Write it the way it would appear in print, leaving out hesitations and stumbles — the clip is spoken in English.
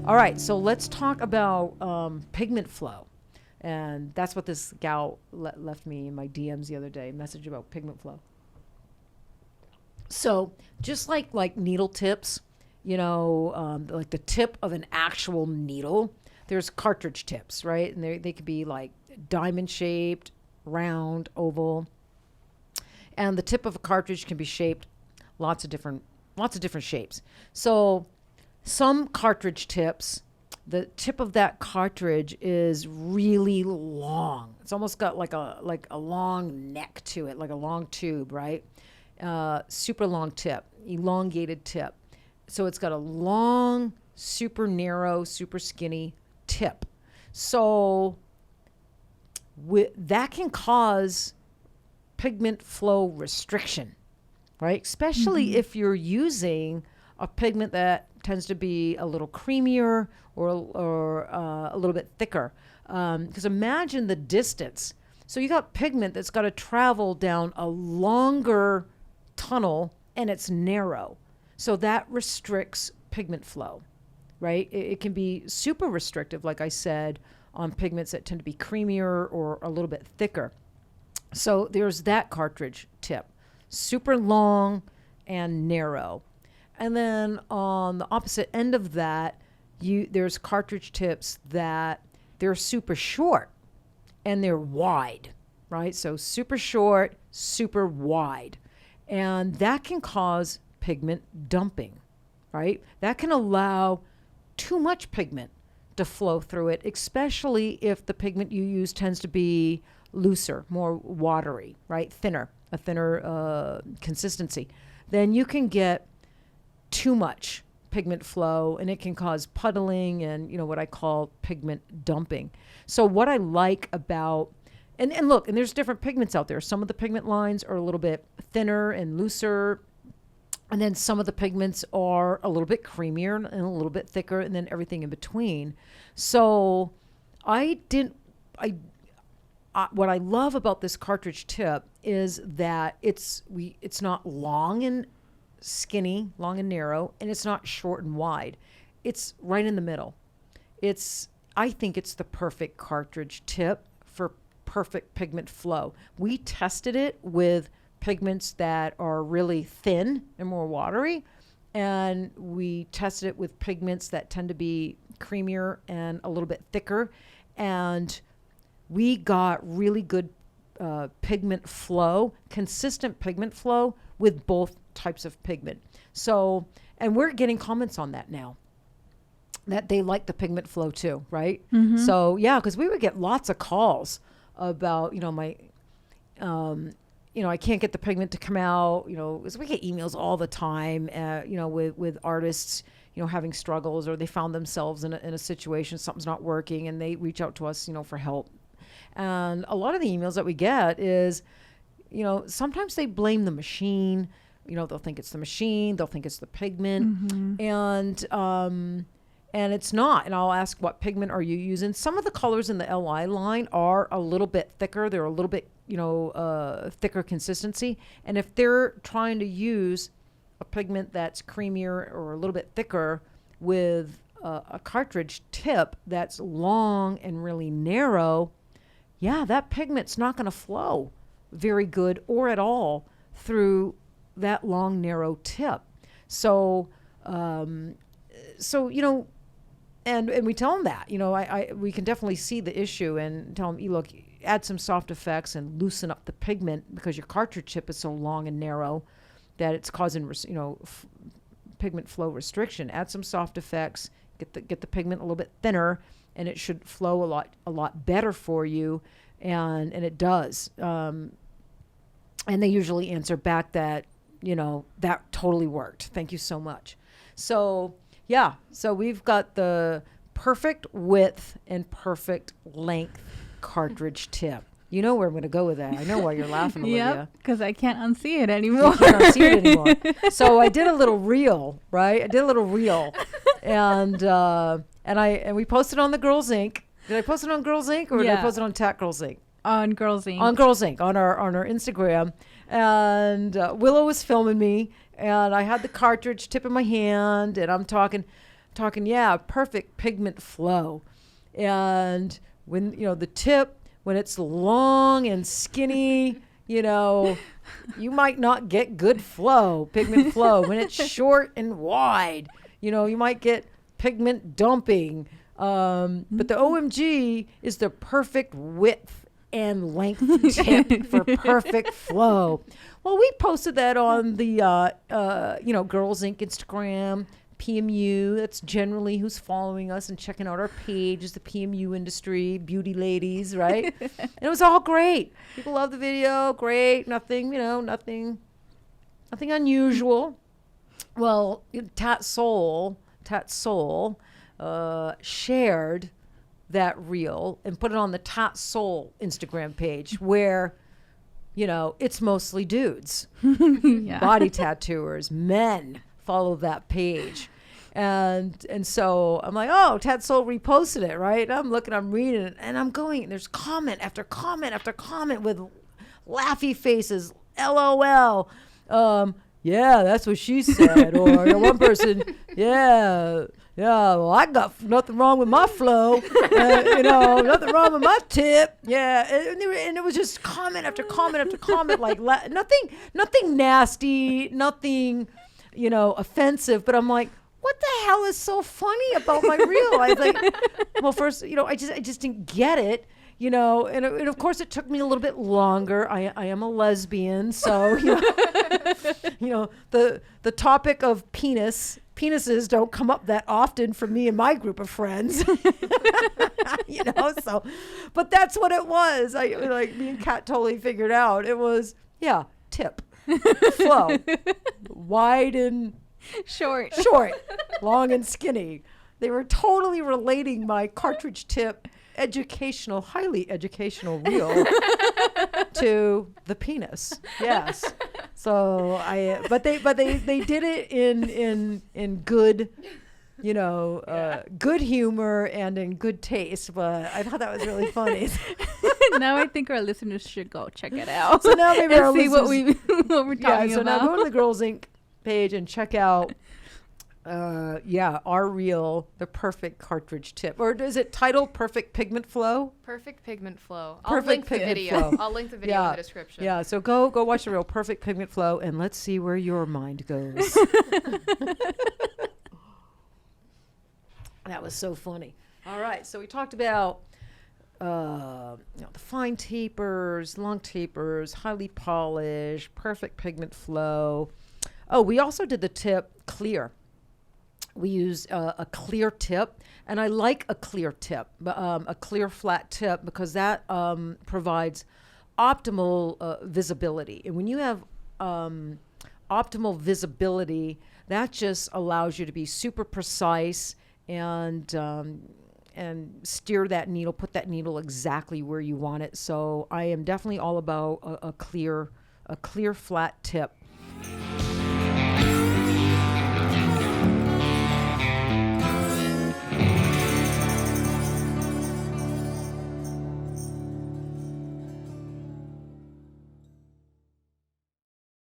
All right, so let's talk about pigment flow. And that's what this gal left me in my DMs the other day, message about pigment flow. So just like needle tips, like the tip of an actual needle, there's cartridge tips, right? And they could be like diamond shaped, round, oval. And the tip of a cartridge can be shaped lots of different shapes. So some cartridge tips, the tip of that cartridge is really long. It's almost got like a long neck to it, like a long tube, right? Super long tip, elongated tip. So it's got a long, super narrow, super skinny tip. So that can cause pigment flow restriction, right? Especially if you're using a pigment that tends to be a little creamier or a little bit thicker. Because imagine the distance. So you got pigment that's got to travel down a longer tunnel and it's narrow. So that restricts pigment flow, right? It can be super restrictive, like I said, on pigments that tend to be creamier or a little bit thicker. So there's that cartridge tip, super long and narrow. And then on the opposite end of that, there's cartridge tips that they're super short and they're wide, right? So super short, super wide. And that can cause pigment dumping, right? That can allow too much pigment to flow through it, especially if the pigment you use tends to be looser, more watery, right? A thinner consistency. Then you can get too much pigment flow and it can cause puddling and, what I call pigment dumping. So what I like about, and look, and there's different pigments out there. Some of the pigment lines are a little bit thinner and looser. And then some of the pigments are a little bit creamier and a little bit thicker, and then everything in between. So what I love about this cartridge tip is that it's not long and skinny, long and narrow, and it's not short and wide. It's right in the middle. I think it's the perfect cartridge tip for perfect pigment flow. We tested it with pigments that are really thin and more watery, and we tested it with pigments that tend to be creamier and a little bit thicker, and we got really good pigment flow, consistent pigment flow with both types of pigment. So, and we're getting comments on that now, that they like the pigment flow too, right? So yeah, because we would get lots of calls about, I can't get the pigment to come out, 'cause we get emails all the time, with artists, having struggles, or they found themselves in a situation, something's not working, and they reach out to us, for help. And a lot of the emails that we get is, sometimes they blame the machine, they'll think it's the machine, they'll think it's the pigment, and it's not. And I'll ask, what pigment are you using? Some of the colors in the LI line are a little bit thicker. They're a little bit, thicker consistency. And if they're trying to use a pigment that's creamier or a little bit thicker with a cartridge tip that's long and really narrow, yeah, that pigment's not going to flow very good or at all through that long, narrow tip. So, and we tell them that, we can definitely see the issue and tell them, look, add some soft effects and loosen up the pigment, because your cartridge tip is so long and narrow that it's causing, pigment flow restriction. Add some soft effects, get the pigment a little bit thinner, and it should flow a lot better for you. And it does. And they usually answer back that, that totally worked. Thank you so much. So yeah, so we've got the perfect width and perfect length cartridge tip. You know where I'm going to go with that. I know why you're laughing, Olivia. Yep, because I can't unsee it anymore. You can't unsee it anymore. So I did a little reel, right? And we posted on the Girlz Inc. Did I post it on Girlz Inc. or did I post it on Girlz Inc.? On Girlz Inc. On Girlz Inc. on our Instagram. And Willow was filming me, and I had the cartridge tip in my hand, and I'm talking talking, perfect pigment flow. And when, the tip, when it's long and skinny, you might not get good flow, pigment flow. When it's short and wide, you might get pigment dumping. But the OMG is the perfect width and length tip for perfect flow. Well, we posted that on the, Girlz Inc. Instagram, PMU. That's generally who's following us and checking out our page is the PMU industry, beauty ladies, right? And it was all great. People love the video. Great. Nothing, nothing unusual. Well, Tat Soul, shared that reel and put it on the Tat Soul Instagram page where, it's mostly dudes, body tattooers, men follow that page. And so I'm like, oh, Tat Soul reposted it, right? And I'm reading it, and I'm going, there's comment after comment after comment with laughy faces, LOL. Yeah, that's what she said. Or one person, well, I got nothing wrong with my flow, nothing wrong with my tip. Yeah, and it was just comment after comment after comment, like nothing nasty, nothing, offensive. But I'm like, what the hell is so funny about my reel? I was like, well, first, I just didn't get it. And of course it took me a little bit longer. I am a lesbian, so the topic of penises don't come up that often for me and my group of friends. So, but that's what it was. Me and Kat totally figured out. It was, tip, flow, wide and short, long and skinny. They were totally relating my cartridge tip highly educational reel to the penis. Yes. So but they did it in good, good humor and in good taste. But I thought that was really funny. Now I think our listeners should go check it out. So now maybe our see listeners, what we're talking so about. now go to the Girlz Inc. page and check out our reel, the perfect cartridge tip. Or is it titled Perfect Pigment Flow? Perfect Pigment Flow. Perfect I'll link the Pigment video. Flow. I'll link the video in the description. Yeah, so go watch the reel, Perfect Pigment Flow, and let's see where your mind goes. That was so funny. All right, so we talked about the fine tapers, long tapers, highly polished, perfect pigment flow. Oh, we also did the tip clear. We used a clear tip, and I like a clear tip, a clear flat tip, because that provides optimal visibility. And when you have optimal visibility, that just allows you to be super precise and steer that needle, put that needle exactly where you want it. So I am definitely all about a clear flat tip.